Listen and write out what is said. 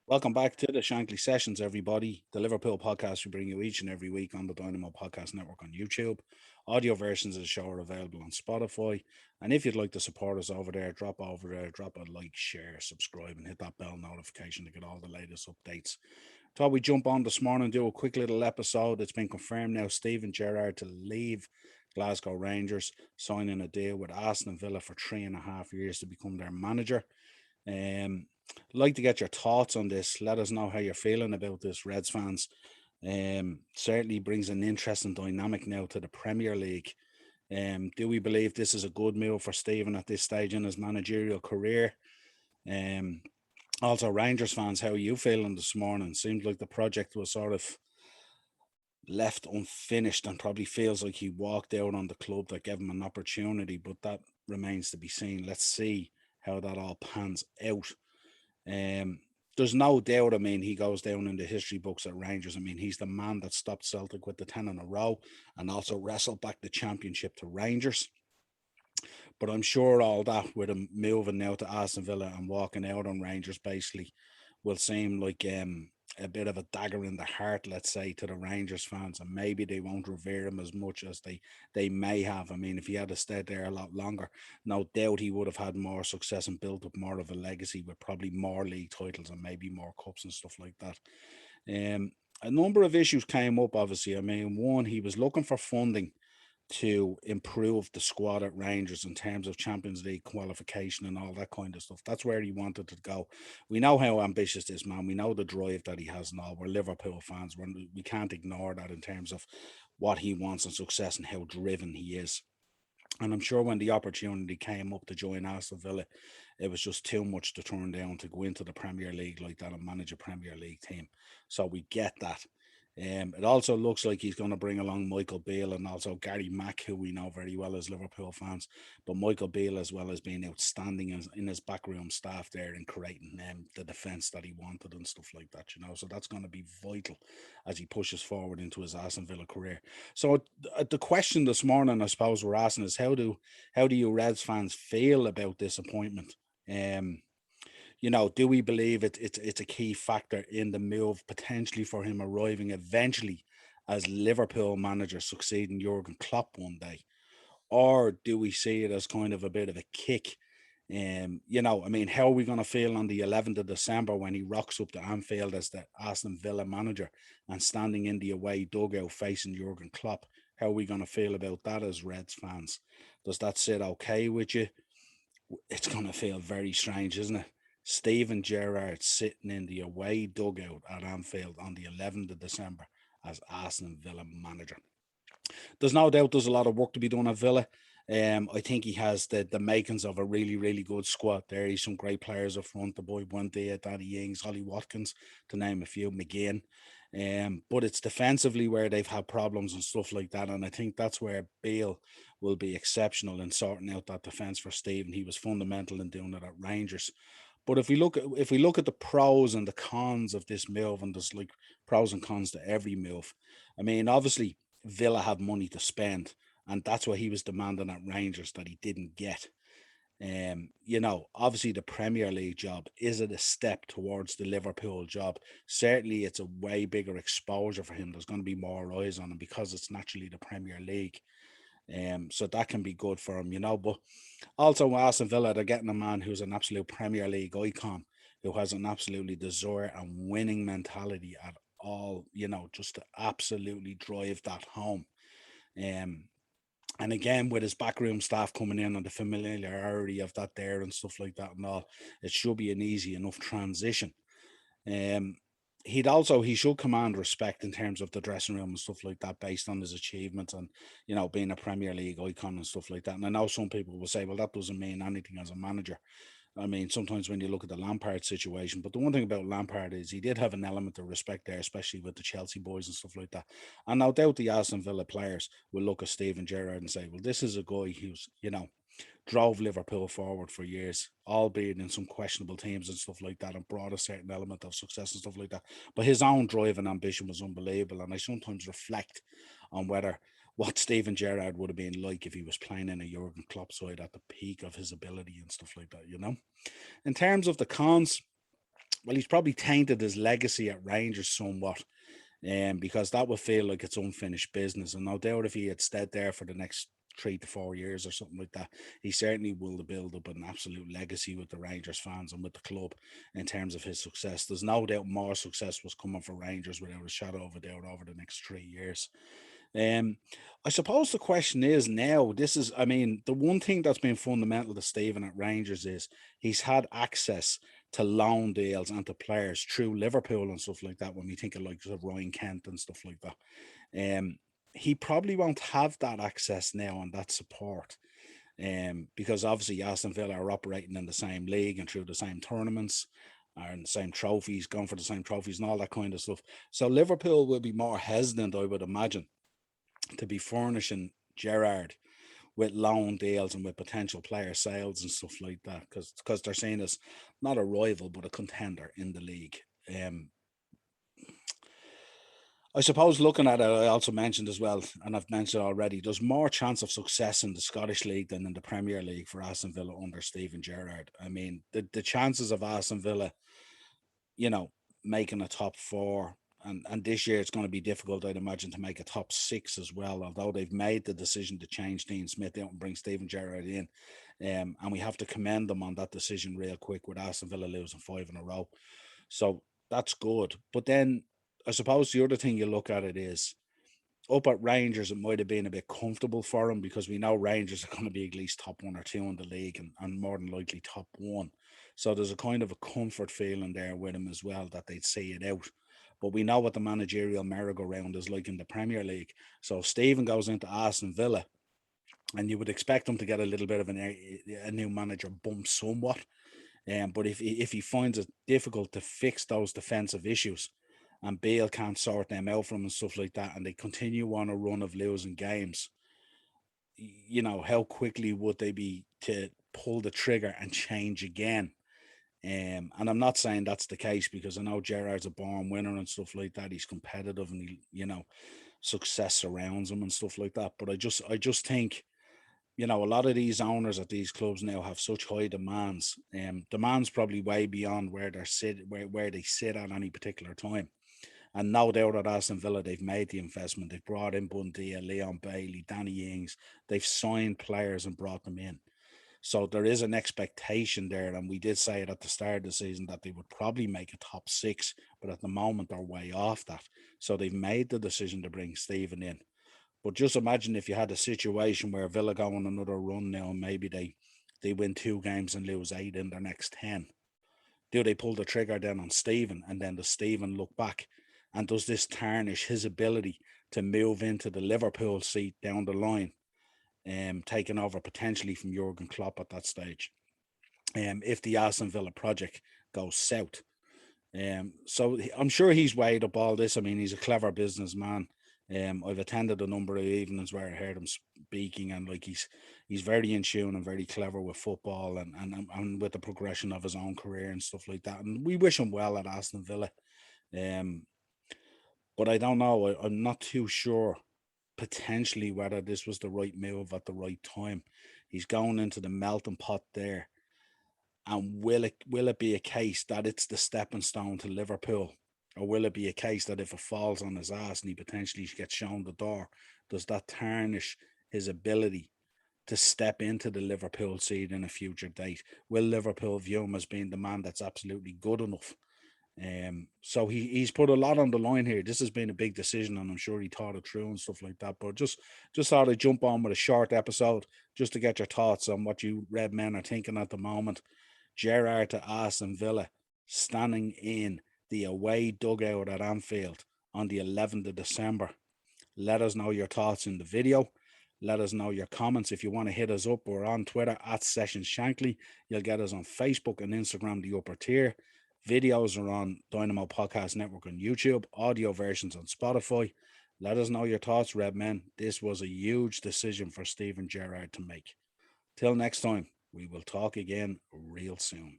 Welcome back to the Shankly Sessions, everybody. The Liverpool podcast we bring you each and every week on the Dynamo Podcast Network on YouTube. Audio versions of the show are available on Spotify. And if you'd like to support us over there, drop over there, drop a like, share, subscribe, and hit that bell notification to get all the latest updates. Thought we jump on this morning and do a quick little episode. It's been confirmed now Steven Gerrard to leave Glasgow Rangers, signing a deal with Aston Villa for 3.5 years to become their manager. Like to get your thoughts on this. Let us know how you're feeling about this, Reds fans. Certainly brings an interesting dynamic now to the Premier League. Do we believe this is a good move for Stephen at this stage in his managerial career? Um, Also, Rangers fans, how are you feeling this morning? Seems like the project was sort of left unfinished and probably feels like he walked out on the club that gave him an opportunity, but that remains to be seen. Let's see how that all pans out. Um, there's no doubt, I mean, he goes down in the history books at Rangers. I mean, he's the man that stopped Celtic with the 10 in a row and also wrestled back the championship to Rangers. But I'm sure all that with him moving now to Aston Villa and walking out on Rangers basically will seem like a bit of a dagger in the heart, let's say, to the Rangers fans, and maybe they won't revere him as much as they may have. I mean, if he had stayed there a lot longer, no doubt he would have had more success and built up more of a legacy with probably more league titles and maybe more cups and stuff like that. A number of issues came up, obviously. I mean, one, he was looking for funding to improve the squad at Rangers in terms of Champions League qualification and all that kind of stuff. That's where he wanted to go. We know how ambitious this man. We know the drive that he has and all. We're Liverpool fans. We can't ignore that in terms of what he wants and success and how driven he is. And I'm sure when the opportunity came up to join Aston Villa, it was just too much to turn down to go into the Premier League like that and manage a Premier League team. So we get that. It also looks like he's going to bring along Michael Beale and also Gary Mack, who we know very well as Liverpool fans. But Michael Beale, as well as being outstanding in his backroom staff there in creating the defence that he wanted and stuff like that, you know. So that's going to be vital as he pushes forward into his Aston Villa career. So the question this morning, I suppose, we're asking is how do you Reds fans feel about this appointment? Um, do we believe it's a key factor in the move potentially for him arriving eventually as Liverpool manager, succeeding Jurgen Klopp one day, or do we see it as kind of a bit of a kick? I mean, how are we going to feel on the 11th of December when he rocks up to Anfield as the Aston Villa manager and standing in the away dugout facing Jurgen Klopp? How are we going to feel about that as Reds fans? Does that sit okay with you? It's going to feel very strange, isn't it? Steven Gerrard sitting in the away dugout at Anfield on the 11th of December as Aston Villa manager. There's no doubt there's a lot of work to be done at Villa. I think he has the makings of a really, really good squad there. He's some great players up front. The boy Buendia, Danny Ings, Ollie Watkins, to name a few, McGinn. But it's defensively where they've had problems and stuff like that. And I think that's where Beale will be exceptional in sorting out that defence for Stephen. He was fundamental in doing it at Rangers. But if we look at the pros and the cons of this move, and there's like pros and cons to every move. I mean, obviously Villa have money to spend, and that's what he was demanding at Rangers that he didn't get. Obviously the Premier League job, is it a step towards the Liverpool job? Certainly it's a way bigger exposure for him. There's going to be more eyes on him because it's naturally the Premier League. So that can be good for him, But also Aston Villa, they're getting a man who's an absolute Premier League icon, who has an absolutely desire and winning mentality at all, just to absolutely drive that home. Um, and again, with his backroom staff coming in and the familiarity of that there and stuff like that and all, it should be an easy enough transition. Um, he should command respect in terms of the dressing room and stuff like that based on his achievements and being a Premier League icon and stuff like that. And I know some people will say, well, that doesn't mean anything as a manager. I mean, sometimes when you look at the Lampard situation, but the one thing about Lampard is he did have an element of respect there, especially with the Chelsea boys and stuff like that. And no doubt the Aston Villa players will look at Steven Gerrard and say, well, this is a guy who's, drove Liverpool forward for years, albeit in some questionable teams and stuff like that, and brought a certain element of success and stuff like that. But his own drive and ambition was unbelievable. And I sometimes reflect on what Steven Gerrard would have been like if he was playing in a Jurgen Klopp side at the peak of his ability and stuff like that, In terms of the cons, well, he's probably tainted his legacy at Rangers somewhat, because that would feel like it's unfinished business. And no doubt if he had stayed there for the next 3 to 4 years or something like that, he certainly will build up an absolute legacy with the Rangers fans and with the club in terms of his success. There's no doubt more success was coming for Rangers without a shadow of a doubt over the next 3 years. I suppose the question is now, I mean, the one thing that's been fundamental to Stephen at Rangers is he's had access to loan deals and to players through Liverpool and stuff like that. When we think of like Ryan Kent and stuff like that, he probably won't have that access now and that support. Because obviously Aston Villa are operating in the same league and through the same tournaments and the same trophies, going for the same trophies and all that kind of stuff. So Liverpool will be more hesitant, I would imagine, to be furnishing Gerrard with loan deals and with potential player sales and stuff like that, because they're seen as not a rival but a contender in the league. I suppose looking at it, I also mentioned as well, and I've mentioned already, there's more chance of success in the Scottish League than in the Premier League for Aston Villa under Steven Gerrard. I mean, the chances of Aston Villa, making a top four, and this year it's going to be difficult, I'd imagine, to make a top six as well, although they've made the decision to change Dean Smith out and bring Steven Gerrard in. And we have to commend them on that decision real quick, with Aston Villa losing 5 in a row. So that's good. But then I suppose the other thing you look at it is, up at Rangers, it might have been a bit comfortable for him, because we know Rangers are going to be at least top 1 or 2 in the league, and more than likely top 1. So there's a kind of a comfort feeling there with him as well, that they'd see it out. But we know what the managerial merry-go-round is like in the Premier League. So if Stephen goes into Aston Villa, and you would expect him to get a little bit of a new manager bump somewhat. But if he finds it difficult to fix those defensive issues, and Bale can't sort them out from him and stuff like that, and they continue on a run of losing games, how quickly would they be to pull the trigger and change again? And I'm not saying that's the case, because I know Gerrard's a born winner and stuff like that. He's competitive, and success surrounds him and stuff like that. But I just think, a lot of these owners at these clubs now have such high demands. Demands probably way beyond where they sit at any particular time. And no doubt at Aston Villa, they've made the investment. They've brought in Bundia, Leon Bailey, Danny Ings. They've signed players and brought them in. So there is an expectation there. And we did say it at the start of the season that they would probably make a top 6. But at the moment, they're way off that. So they've made the decision to bring Stephen in. But just imagine if you had a situation where Villa go on another run now, and maybe they win 2 games and lose 8 in their next 10. Do they pull the trigger then on Stephen, and then does Stephen look back? And does this tarnish his ability to move into the Liverpool seat down the line, taking over potentially from Jurgen Klopp at that stage, if the Aston Villa project goes south? So I'm sure he's weighed up all this. I mean, he's a clever businessman. I've attended a number of evenings where I heard him speaking, and like he's very in tune and very clever with football and with the progression of his own career and stuff like that. And we wish him well at Aston Villa. But I don't know. I'm not too sure potentially whether this was the right move at the right time. He's going into the melting pot there. And will it be a case that it's the stepping stone to Liverpool? Or will it be a case that if it falls on his ass and he potentially gets shown the door, does that tarnish his ability to step into the Liverpool seat in a future date? Will Liverpool view him as being the man that's absolutely good enough? So he's put a lot on the line here. This has been a big decision, and I'm sure he thought it through and stuff like that. But just thought I'd jump on with a short episode just to get your thoughts on what you red men are thinking at the moment. Gerrard to Aston Villa, standing in the away dugout at Anfield on the 11th of December. Let us know your thoughts in the video. Let us know your comments. If you want to hit us up, we're on Twitter at Sessions Shankly. You'll get us on Facebook and Instagram, the upper tier. Videos are on Dynamo Podcast Network on YouTube. Audio versions on Spotify. Let us know your thoughts, Red Men. This was a huge decision for Steven Gerrard to make. Till next time, we will talk again real soon.